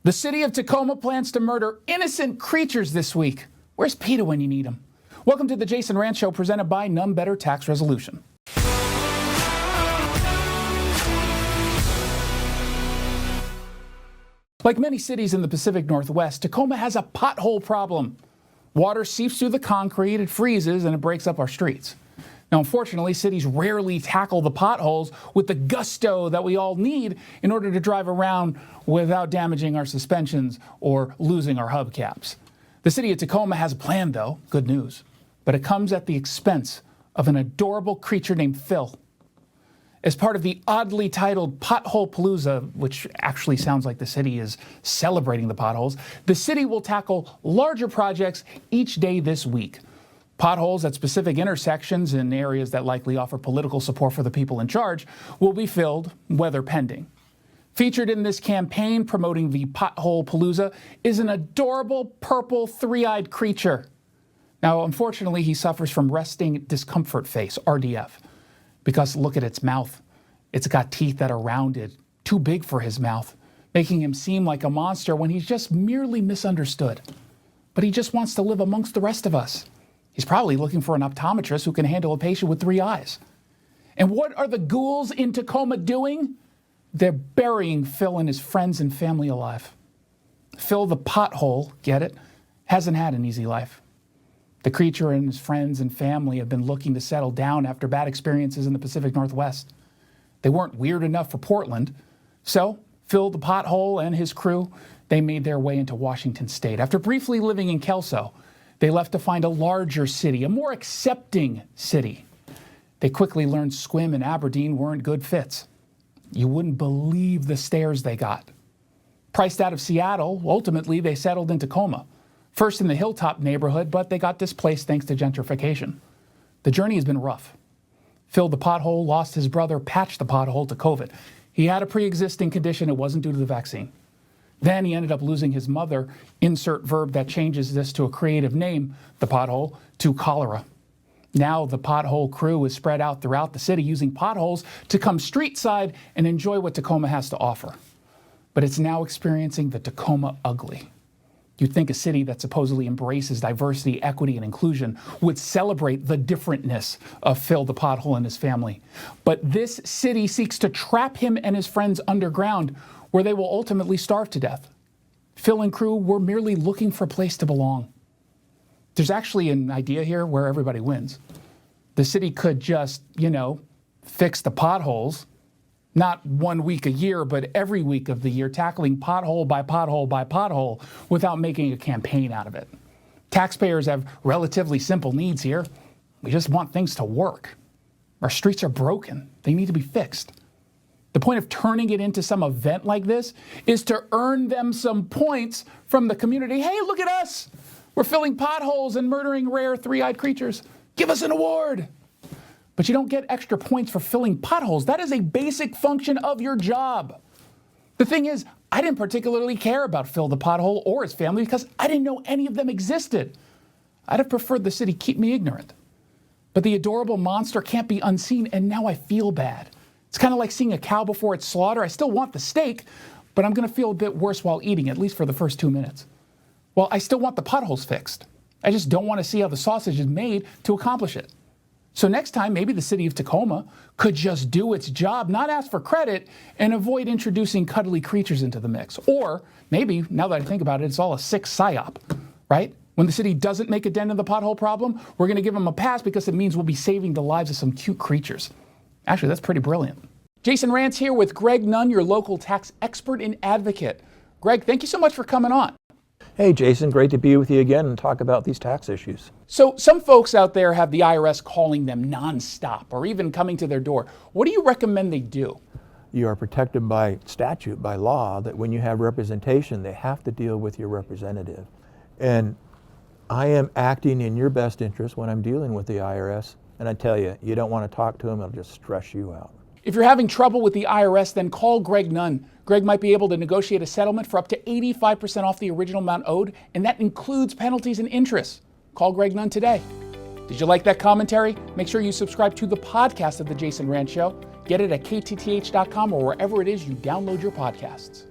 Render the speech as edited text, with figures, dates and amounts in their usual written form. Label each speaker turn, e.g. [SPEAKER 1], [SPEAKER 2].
[SPEAKER 1] The city of Tacoma plans to murder innocent creatures this week. Where's PETA when you need him? Welcome to the Jason Rantz Show, presented by None Better Tax Resolution. Like many cities in the Pacific Northwest, Tacoma has a pothole problem. Water seeps through the concrete, it freezes, and it breaks up our streets. Now, unfortunately, cities rarely tackle the potholes with the gusto that we all need in order to drive around without damaging our suspensions or losing our hubcaps. The city of Tacoma has a plan, though, good news, but it comes at the expense of an adorable creature named Phil. As part of the oddly titled Pothole Palooza, which actually sounds like the city is celebrating the potholes, the city will tackle larger projects each day this week. Potholes at specific intersections in areas that likely offer political support for the people in charge will be filled, weather pending. Featured in this campaign promoting the Pothole Palooza is an adorable purple three-eyed creature. Now, unfortunately, he suffers from resting discomfort face, RDF, because look at its mouth. It's got teeth that are rounded, too big for his mouth, making him seem like a monster when he's just merely misunderstood. But he just wants to live amongst the rest of us. He's probably looking for an optometrist who can handle a patient with 3 eyes. And what are the ghouls in Tacoma doing? They're burying Phil and his friends and family alive. Phil the pothole, get it, hasn't had an easy life. The creature and his friends and family have been looking to settle down after bad experiences in the Pacific Northwest. They weren't weird enough for Portland, so Phil the pothole and his crew, they made their way into Washington State. After briefly living in Kelso, they left to find a larger city, a more accepting city. They quickly learned Sequim and Aberdeen weren't good fits. You wouldn't believe the stares they got. Priced out of Seattle, ultimately they settled in Tacoma. First in the Hilltop neighborhood, but they got displaced thanks to gentrification. The journey has been rough. Phil the pothole lost his brother, Patch the pothole, to COVID. He had a pre-existing condition. It wasn't due to the vaccine. Then he ended up losing his mother, insert verb that changes this to a creative name, the pothole, to cholera. Now the pothole crew is spread out throughout the city using potholes to come street side and enjoy what Tacoma has to offer. But it's now experiencing the Tacoma ugly. You'd think a city that supposedly embraces diversity, equity, and inclusion would celebrate the differentness of Phil the pothole and his family. But this city seeks to trap him and his friends underground, where they will ultimately starve to death. Phil and crew were merely looking for a place to belong. There's actually an idea here where everybody wins. The city could just, fix the potholes, not 1 week a year, but every week of the year, tackling pothole by pothole by pothole without making a campaign out of it. Taxpayers have relatively simple needs here. We just want things to work. Our streets are broken. They need to be fixed. The point of turning it into some event like this is to earn them some points from the community. Hey, look at us. We're filling potholes and murdering rare three-eyed creatures. Give us an award. But you don't get extra points for filling potholes. That is a basic function of your job. The thing is, I didn't particularly care about Phil the pothole or his family because I didn't know any of them existed. I'd have preferred the city keep me ignorant. But the adorable monster can't be unseen, and now I feel bad. It's kind of like seeing a cow before its slaughter. I still want the steak, but I'm going to feel a bit worse while eating, at least for the first 2 minutes. Well, I still want the potholes fixed. I just don't want to see how the sausage is made to accomplish it. So next time, maybe the city of Tacoma could just do its job, not ask for credit, and avoid introducing cuddly creatures into the mix. Or maybe, now that I think about it, it's all a sick psyop, right? When the city doesn't make a dent in the pothole problem, we're going to give them a pass because it means we'll be saving the lives of some cute creatures. Actually, that's pretty brilliant. Jason Rantz here with Greg Nunn, your local tax expert and advocate. Greg, thank you so much for coming on.
[SPEAKER 2] Hey, Jason, great to be with you again and talk about these tax issues.
[SPEAKER 1] So some folks out there have the IRS calling them nonstop or even coming to their door. What do you recommend they do?
[SPEAKER 2] You are protected by statute, by law, that when you have representation, they have to deal with your representative. And I am acting in your best interest when I'm dealing with the IRS. And I tell you, you don't want to talk to them, it'll just stress you out.
[SPEAKER 1] If you're having trouble with the IRS, then call Greg Nunn. Greg might be able to negotiate a settlement for up to 85% off the original amount owed, and that includes penalties and interest. Call Greg Nunn today. Did you like that commentary? Make sure you subscribe to the podcast of The Jason Rantz Show. Get it at ktth.com or wherever it is you download your podcasts.